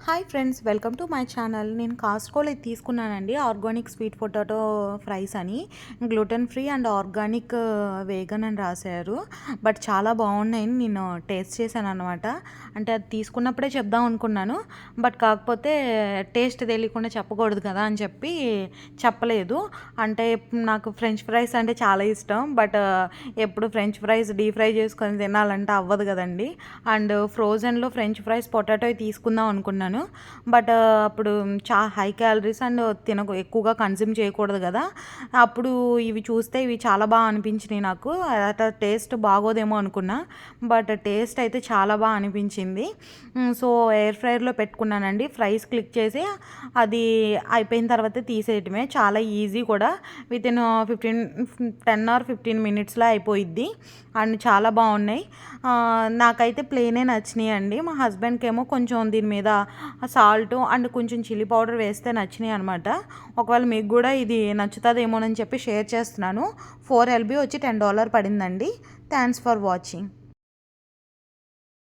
Hi friends, welcome to my channel. నేను కాస్ట్కోలో ఇది తీసుకున్నానండి, ఆర్గానిక్ స్వీట్ పొటాటో ఫ్రైస్ అని. Gluten free and organic vegan అని రాశారు. బట్ చాలా బాగున్నాయి, నేను టేస్ట్ చేశాను అనమాట. అంటే అది తీసుకున్నప్పుడే చెప్దాం అనుకున్నాను, బట్ కాకపోతే టేస్ట్ తెలియకుండా చెప్పకూడదు కదా అని చెప్పి చెప్పలేదు. అంటే నాకు ఫ్రెంచ్ ఫ్రైస్ అంటే చాలా ఇష్టం, బట్ ఎప్పుడు ఫ్రెంచ్ ఫ్రైస్ డీప్ ఫ్రై చేసుకొని తినాలంటే అవ్వదు కదండి. అండ్ ఫ్రోజన్లో ఫ్రెంచ్ ఫ్రైస్ పొటాటో తీసుకుందాం అనుకున్నాను, బట్ అప్పుడు హై క్యాలరీస్ అండ్ ఎక్కువగా కన్జ్యూమ్ చేయకూడదు కదా. అప్పుడు ఇవి చూస్తే ఇవి చాలా బాగా అనిపించినాయి నాకు. టేస్ట్ బాగోదేమో అనుకున్నా, బట్ టేస్ట్ అయితే చాలా బాగా అనిపించింది. సో ఎయిర్ ఫ్రైయర్లో పెట్టుకున్నానండి. ఫ్రైస్ క్లిక్ చేసి అది అయిపోయిన తర్వాత తీసేయటమే, చాలా ఈజీ కూడా. విత్ ఇన్ 10 ఆర్ 15 మినిట్స్లో అయిపోయిద్ది. అండ్ చాలా బాగున్నాయి. నాకైతే ప్లేనే నచ్చినాయి అండి. మా హస్బెండ్కి ఏమో కొంచెం దీని మీద సాల్ట్ అండ్ కొంచెం చిల్లీ పౌడర్ వేస్తే నచ్చినాయి అనమాట. ఒకవేళ మీకు కూడా ఇది నచ్చుతుందేమోనని చెప్పి షేర్ చేస్తున్నాను. 4 LB వచ్చి $10 పడిందండి. Thanks for watching.